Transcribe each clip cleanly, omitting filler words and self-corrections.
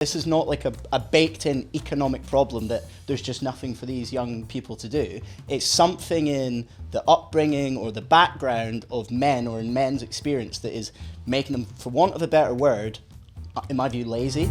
This is not like a baked-in economic problem that there's just nothing for these young people to do. It's something in the upbringing or the background of men or in men's experience that is making them, for want of a better word, in my view, lazy.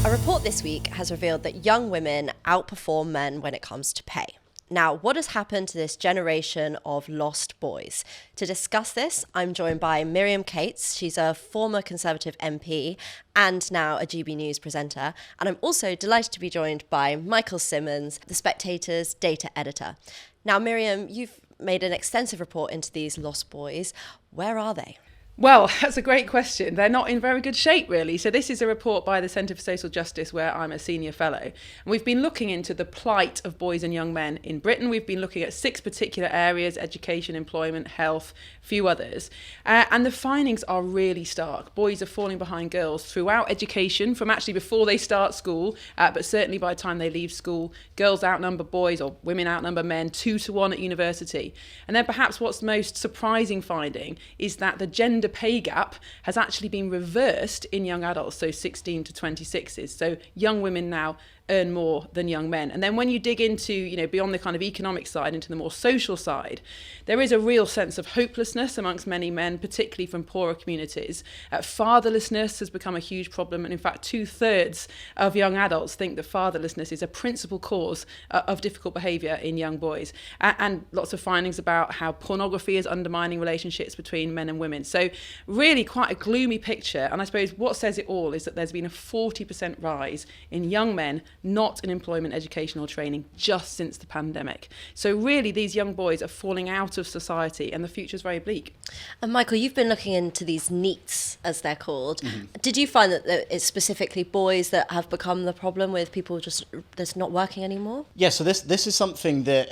A report this week has revealed that young women outperform men when it comes to pay. Now, what has happened to this generation of lost boys? To discuss this, I'm joined by Miriam Cates. She's a former Conservative MP and now a GB News presenter. And I'm also delighted to be joined by Michael Simmons, the Spectator's data editor. Now, Miriam, you've made an extensive report into these lost boys. Where are they? Well, that's a great question. They're not in very good shape, really. So this is a report by the Centre for Social Justice, where I'm a senior fellow. And we've been looking into the plight of boys and young men in Britain. We've been looking at 6 particular areas: education, employment, health, a few others. And the findings are really stark. Boys are falling behind girls throughout education, from actually before they start school, but certainly by the time they leave school. Girls outnumber boys, or women outnumber men, 2-to-1 at university. And then perhaps what's the most surprising finding is that the gender pay gap has actually been reversed in young adults, so 16 to 26s. So young women now earn more than young men. And then when you dig into, beyond the kind of economic side, into the more social side, there is a real sense of hopelessness amongst many men, particularly from poorer communities. Fatherlessness has become a huge problem. And in fact, 2/3 of young adults think that fatherlessness is a principal cause of difficult behaviour in young boys. And lots of findings about how pornography is undermining relationships between men and women. So really quite a gloomy picture. And I suppose what says it all is that there's been a 40% rise in young men not in employment, education or training just since the pandemic. So really these young boys are falling out of society and the future's very bleak. And Michael, you've been looking into these NEETs, as they're called. Mm-hmm. Did you find that it's specifically boys that have become the problem, with people just that's not working anymore? Yeah, so this is something that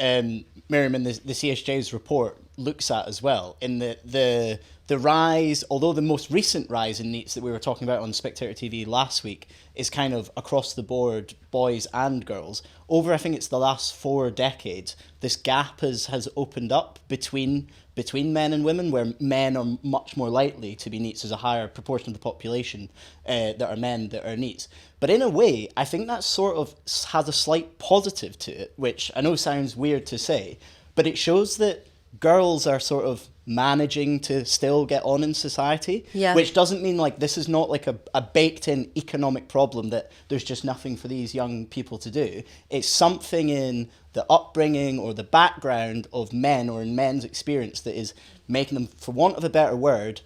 Miriam in the CSJ's report looks at as well, in the rise, although the most recent rise in NEETs that we were talking about on Spectator TV last week is kind of across the board, boys and girls. Over, I think it's the last 4 decades, this gap has opened up between men and women, where men are much more likely to be NEETs. There's a higher proportion of the population that are men that are NEETs. But in a way, I think that sort of has a slight positive to it, which I know sounds weird to say, but it shows that girls are sort of managing to still get on in society, which doesn't mean like this is not like a baked-in economic problem that there's just nothing for these young people to do. It's something in the upbringing or the background of men or in men's experience that is making them, for want of a better word,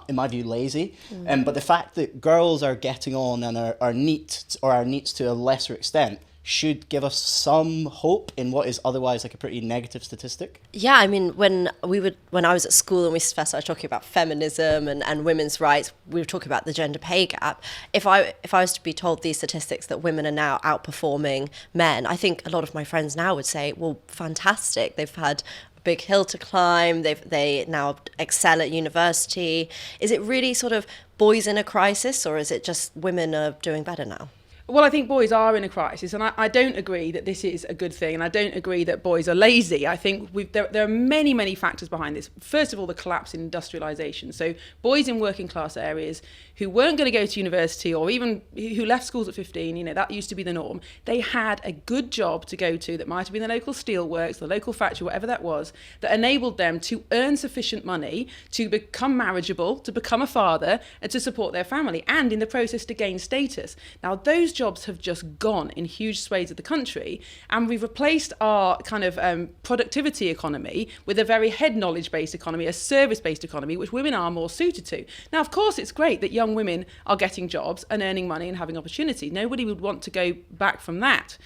in my view, lazy. But the fact that girls are getting on and are NEETs to a lesser extent should give us some hope in what is otherwise like a pretty negative statistic. Yeah, I mean, when I was at school and we first started talking about feminism and women's rights, we were talking about the gender pay gap. If I was to be told these statistics that women are now outperforming men, I think a lot of my friends now would say, well, fantastic. They've had a big hill to climb. They now excel at university. Is it really sort of boys in a crisis, or is it just women are doing better now? Well, I think boys are in a crisis, and I don't agree that this is a good thing, and I don't agree that boys are lazy. I think there are many, many factors behind this. First of all, the collapse in industrialisation. So boys in working class areas who weren't going to go to university, or even who left schools at 15, that used to be the norm. They had a good job to go to that might have been the local steelworks, the local factory, whatever that was, that enabled them to earn sufficient money to become marriageable, to become a father, and to support their family, and in the process to gain status. Now, those jobs have just gone in huge swathes of the country, and we've replaced our kind of productivity economy with a very head knowledge-based economy, a service-based economy, which women are more suited to. Now, of course, it's great that young women are getting jobs and earning money and having opportunity. Nobody would want to go back from that.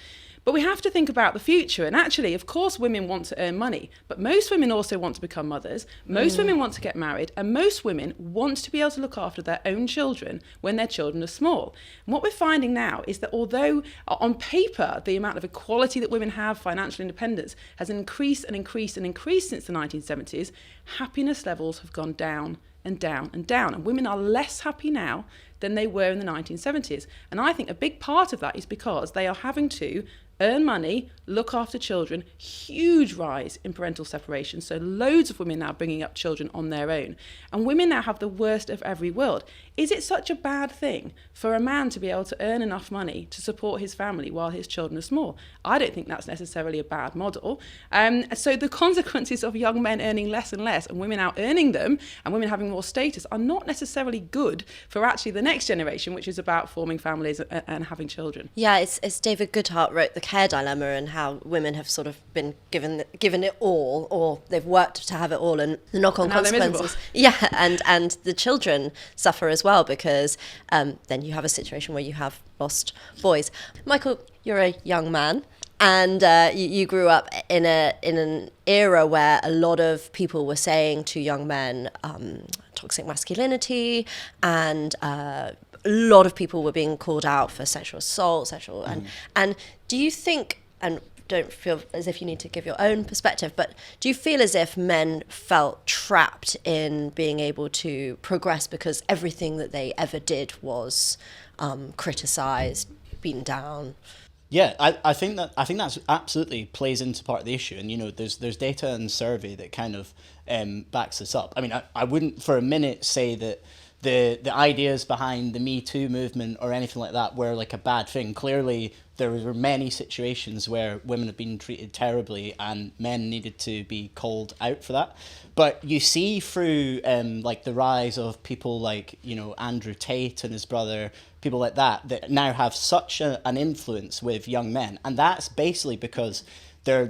But we have to think about the future. And actually, of course, women want to earn money, but most women also want to become mothers. Most women want to get married, and most women want to be able to look after their own children when their children are small. And what we're finding now is that although on paper, the amount of equality that women have, financial independence, has increased and increased and increased since the 1970s, happiness levels have gone down and down and down. And women are less happy now than they were in the 1970s. And I think a big part of that is because they are having to earn money, look after children, huge rise in parental separation. So loads of women now bringing up children on their own. And women now have the worst of every world. Is it such a bad thing for a man to be able to earn enough money to support his family while his children are small? I don't think that's necessarily a bad model. So the consequences of young men earning less and less and women out earning them and women having more status are not necessarily good for actually the next generation, which is about forming families and having children. Yeah, it's David Goodhart wrote The Care Dilemma, and how women have sort of been given it all, or they've worked to have it all, and the knock-on consequences. Yeah, and the children suffer as well, because then you have a situation where you have lost boys. Michael, you're a young man, and you grew up in an era where a lot of people were saying to young men, toxic masculinity, and a lot of people were being called out for sexual assault, and do you think, and don't feel as if you need to give your own perspective, but do you feel as if men felt trapped in being able to progress because everything that they ever did was criticised, beaten down? Yeah, I think that's absolutely plays into part of the issue, and there's data and survey that kind of backs this up. I mean, I wouldn't for a minute say that the ideas behind the Me Too movement or anything like that were like a bad thing. Clearly, there were many situations where women have been treated terribly and men needed to be called out for that. But you see through like the rise of people like, Andrew Tate and his brother, people like that now have such an influence with young men. And that's basically because they're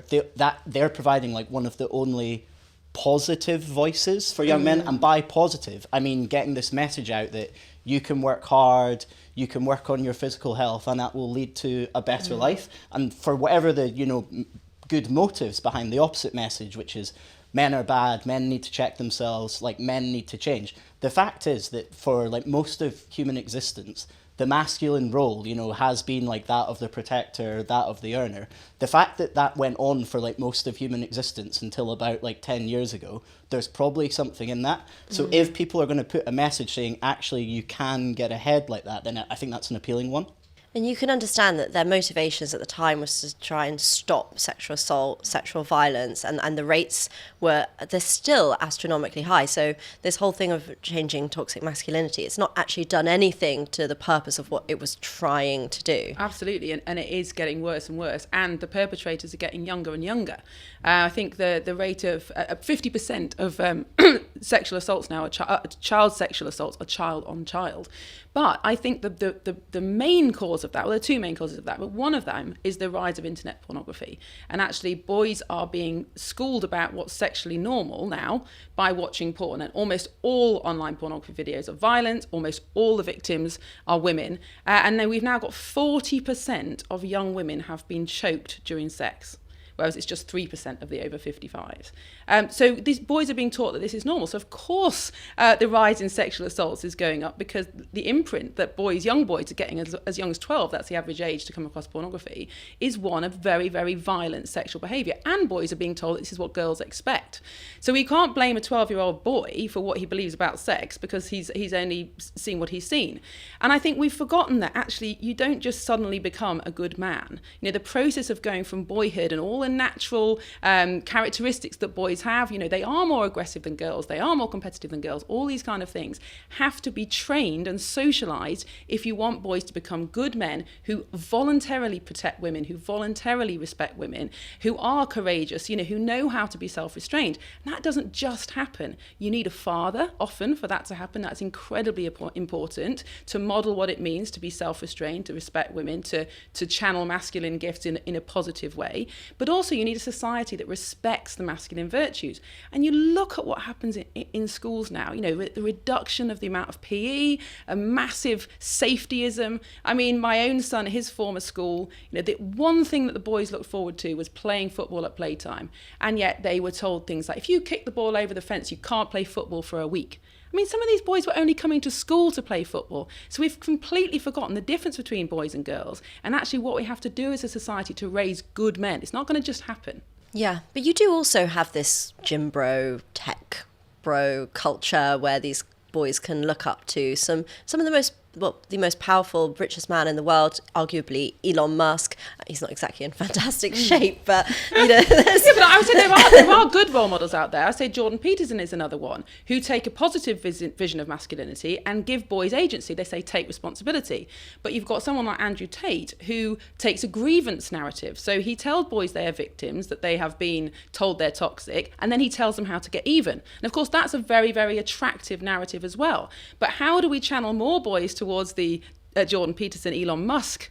providing like one of the only positive voices for young men. And by positive, I mean getting this message out that you can work hard, you can work on your physical health, and that will lead to a better life. And for whatever the good motives behind the opposite message, which is men are bad, men need to check themselves, like men need to change. The fact is that for like most of human existence, the masculine role, has been like that of the protector, that of the earner. The fact that went on for like most of human existence until about like 10 years ago, there's probably something in that. So if people are going to put a message saying, actually, you can get ahead like that, then I think that's an appealing one. And you can understand that their motivations at the time was to try and stop sexual assault, sexual violence, and the rates they're still astronomically high. So this whole thing of changing toxic masculinity, it's not actually done anything to the purpose of what it was trying to do. Absolutely, and it is getting worse and worse, and the perpetrators are getting younger and younger. I think the rate of 50% of sexual assaults now are child sexual assaults are child on child. But I think the main cause of that, well, there are two main causes of that, but one of them is the rise of internet pornography. And actually, boys are being schooled about what's sexually normal now by watching porn. And almost all online pornography videos are violent. Almost all the victims are women. And then we've now got 40% of young women have been choked during sex, whereas it's just 3% of the over 55s. So these boys are being taught that this is normal. So of course, the rise in sexual assaults is going up, because the imprint that young boys are getting as young as 12, that's the average age to come across pornography, is one of very, very violent sexual behaviour. And boys are being told this is what girls expect. So we can't blame a 12-year-old boy for what he believes about sex, because he's only seen what he's seen. And I think we've forgotten that actually you don't just suddenly become a good man. The process of going from boyhood and all the natural characteristics that boys have, they are more aggressive than girls, they are more competitive than girls, all these kind of things have to be trained and socialised if you want boys to become good men who voluntarily protect women, who voluntarily respect women, who are courageous, who know how to be self-restrained. And that doesn't just happen. You need a father often for that to happen. That's incredibly important, to model what it means to be self-restrained, to respect women, to channel masculine gifts in a positive way. But also you need a society that respects the masculine virtues. And you look at what happens in schools now, the reduction of the amount of PE, a massive safetyism. I mean, my own son, his former school, the one thing that the boys looked forward to was playing football at playtime. And yet they were told things like, if you kick the ball over the fence, you can't play football for a week. I mean, some of these boys were only coming to school to play football. So we've completely forgotten the difference between boys and girls, and actually what we have to do as a society to raise good men. It's not going to just happen. Yeah, but you do also have this gym bro, tech bro culture where these boys can look up to some of the most the most powerful, richest man in the world, arguably Elon Musk. He's not exactly in fantastic shape, but Yeah, but I would say there are good role models out there. I say Jordan Peterson is another one, who take a positive vision of masculinity and give boys agency. They say take responsibility. But you've got someone like Andrew Tate who takes a grievance narrative. So he tells boys they are victims, that they have been told they're toxic, and then he tells them how to get even. And of course, that's a very, very attractive narrative as well. But how do we channel more boys towards the Jordan Peterson, Elon Musk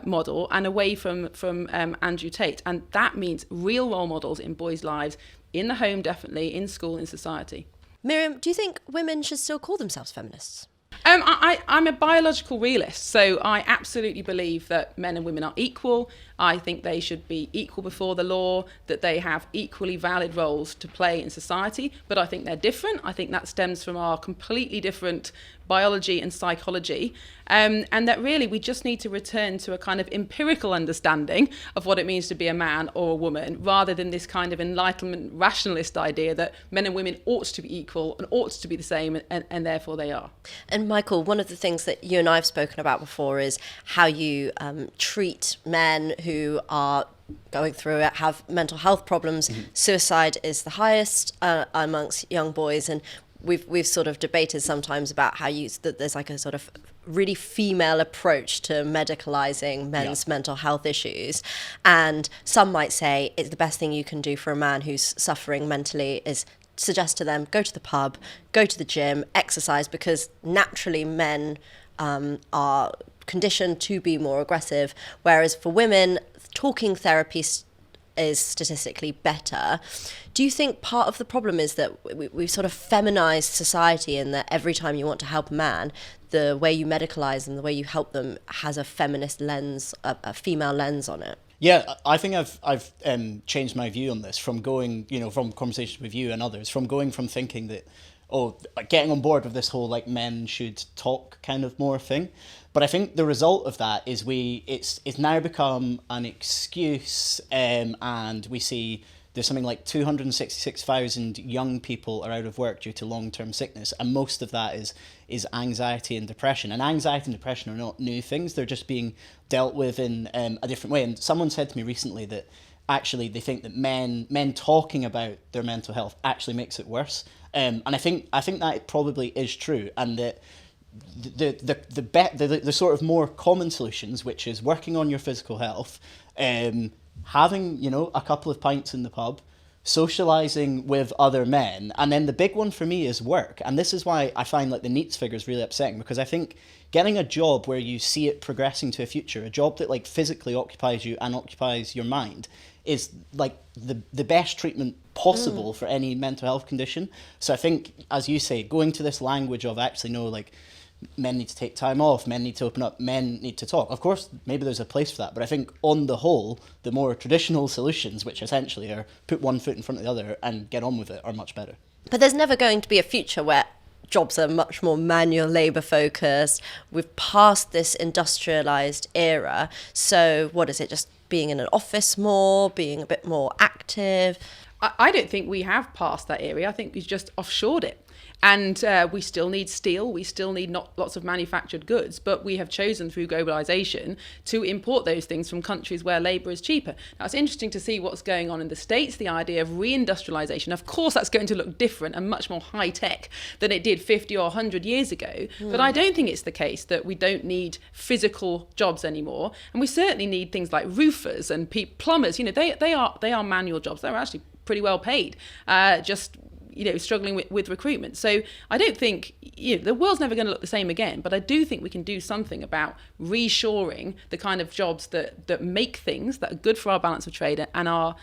model, and away from Andrew Tate? And that means real role models in boys' lives, in the home definitely, in school, in society. Miriam, do you think women should still call themselves feminists? I'm a biological realist, so I absolutely believe that men and women are equal. I think they should be equal before the law, that they have equally valid roles to play in society, but I think they're different. I think that stems from our completely different biology and psychology, and that really we just need to return to a kind of empirical understanding of what it means to be a man or a woman, rather than this kind of enlightenment rationalist idea that men and women ought to be equal and ought to be the same, and therefore they are. And Michael, one of the things that you and I have spoken about before is how you treat men who are going through it, have mental health problems. Mm-hmm. Suicide is the highest amongst young boys, and we've sort of debated sometimes about how that there's like a sort of really female approach to medicalizing men's mental health issues. And some might say it's the best thing you can do for a man who's suffering mentally is suggest to them, go to the pub, go to the gym, exercise, because naturally men are conditioned to be more aggressive, whereas for women, talking therapy is statistically better. Do you think part of the problem is that we've sort of feminized society, and that every time you want to help a man, the way you medicalize them, the way you help them has a feminist lens, a female lens on it? Yeah, I think I've changed my view on this from going, from conversations with you and others, from going from thinking that, getting on board with this whole like men should talk kind of more thing. But I think the result of that is it's now become an excuse, and we see there's something like 266,000 young people are out of work due to long-term sickness, and most of that is anxiety and depression. And anxiety and depression are not new things; they're just being dealt with in a different way. And someone said to me recently that actually they think that men talking about their mental health actually makes it worse. And I think that it probably is true, and that the sort of more common solutions, which is working on your physical health, having a couple of pints in the pub, socializing with other men, and then the big one for me is work. And this is why I find like the NEETs figure is really upsetting, because I think getting a job where you see it progressing to a future, a job that like physically occupies you and occupies your mind, is like the best treatment possible for any mental health condition. So I think, as you say, going to this language of actually men need to take time off, men need to open up, men need to talk. Of course, maybe there's a place for that, but I think on the whole, the more traditional solutions, which essentially are put one foot in front of the other and get on with it, are much better. But there's never going to be a future where jobs are much more manual labour focused. We've passed this industrialised era. So what is it, just being in an office more, being a bit more active? I don't think we have passed that area. I think we've just offshored it. And we still need steel, we still need not lots of manufactured goods, but we have chosen through globalisation to import those things from countries where labour is cheaper. Now, it's interesting to see what's going on in the States, the idea of reindustrialization. Of course, that's going to look different and much more high-tech than it did 50 or 100 years ago. But I don't think it's the case that we don't need physical jobs anymore. And we certainly need things like roofers and plumbers. They are manual jobs. They're actually pretty well paid, struggling with recruitment. So I don't think, the world's never going to look the same again, but I do think we can do something about reshoring the kind of jobs that make things that are good for our balance of trade and are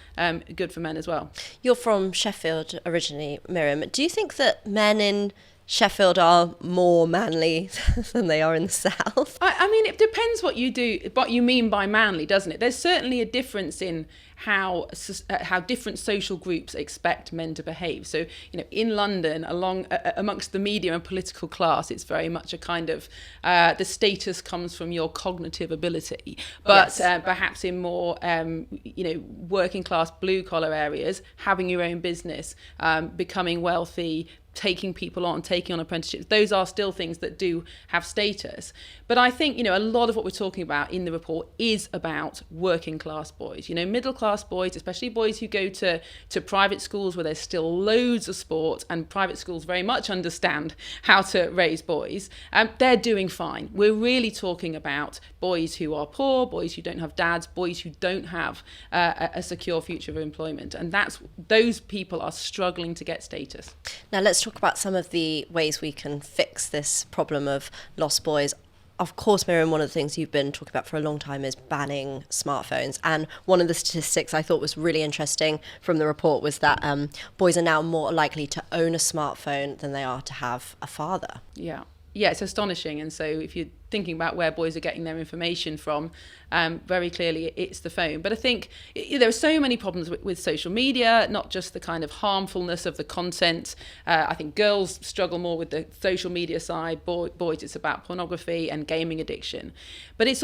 good for men as well. You're from Sheffield originally, Miriam. Do you think that men in Sheffield are more manly than they are in the South? I mean, it depends what you mean by manly, doesn't it? There's certainly a difference in how different social groups expect men to behave. So, in London, amongst the media and political class, it's very much a kind of the status comes from your cognitive ability. But yes. Perhaps in more working class, blue collar areas, having your own business, becoming wealthy, taking people on, taking on apprenticeships. Those are still things that do have status. But I think, a lot of what we're talking about in the report is about working class boys. Middle class boys, especially boys who go to private schools where there's still loads of sport, and private schools very much understand how to raise boys. They're doing fine. We're really talking about boys who are poor, boys who don't have dads, boys who don't have a secure future of employment. And those people are struggling to get status. Now let's talk about some of the ways we can fix this problem of lost boys. Of course, Miriam, one of the things you've been talking about for a long time is banning smartphones. And one of the statistics I thought was really interesting from the report was that boys are now more likely to own a smartphone than they are to have a father. Yeah, it's astonishing. And so if you're thinking about where boys are getting their information from, very clearly it's the phone. But I think there are so many problems with social media, not just the kind of harmfulness of the content. I think girls struggle more with the social media side. Boys, it's about pornography and gaming addiction. But it's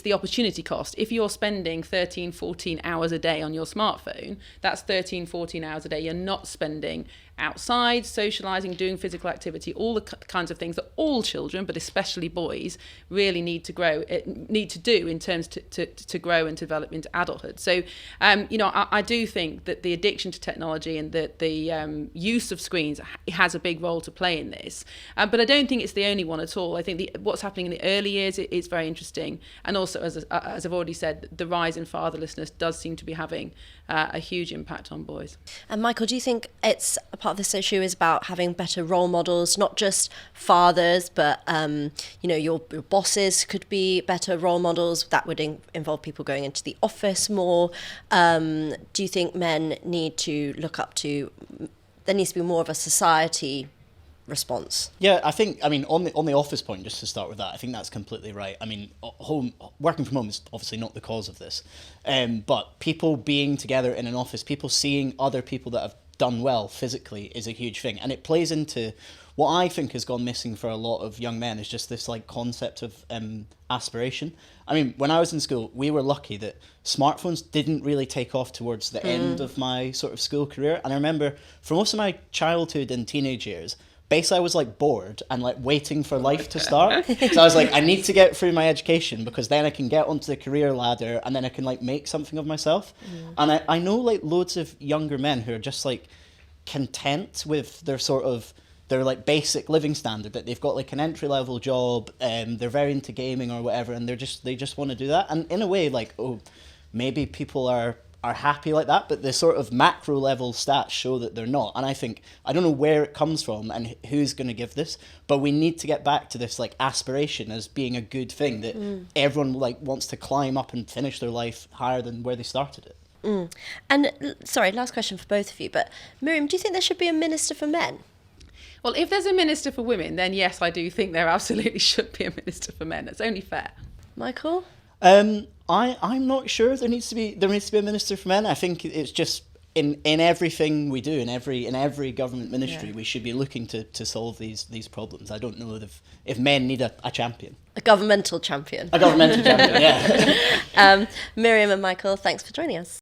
the opportunity cost. If you're spending 13, 14 hours a day on your smartphone, that's 13, 14 hours a day you're not spending outside, socialising, doing physical activity, all the kinds of things that all children, but especially boys, really need to do in terms to grow and develop into adulthood. So, I do think that the addiction to technology and the use of screens has a big role to play in this. But I don't think it's the only one at all. I think what's happening in the early years is very interesting. And also, as I've already said, the rise in fatherlessness does seem to be having a huge impact on boys. And Michael, do you think it's a part of this issue is about having better role models, not just fathers, but your bosses could be better role models? That would involve people going into the office more. Do you think men need to look up to? There needs to be more of a society response. Yeah, on the office point, just to start with that, I think that's completely right. Working from home is obviously not the cause of this, but people being together in an office, people seeing other people that have done well physically is a huge thing, and it plays into what I think has gone missing for a lot of young men is just this concept of aspiration. When I was in school, we were lucky that smartphones didn't really take off towards the end of my sort of school career, and I remember for most of my childhood and teenage years, basically I was bored and waiting for life to start. So I was I need to get through my education because then I can get onto the career ladder and then I can make something of myself. And I know loads of younger men who are just content with their their basic living standard, that they've got an entry level job, they're very into gaming or whatever, and they just want to do that. And in a way, maybe people are happy like that, but the sort of macro level stats show that they're not. And I don't know where it comes from and who's going to give this, but we need to get back to this aspiration as being a good thing, that everyone wants to climb up and finish their life higher than where they started it. And sorry, last question for both of you, but Miriam, do you think there should be a minister for men? Well, if there's a minister for women, then yes, I do think there absolutely should be a minister for men. It's only fair. Michael? I'm not sure there needs to be a minister for men. I think it's just in everything we do, in every government ministry, we should be looking to solve these problems. I don't know if men need a champion. A governmental champion. A governmental champion, yeah. Miriam and Michael, thanks for joining us.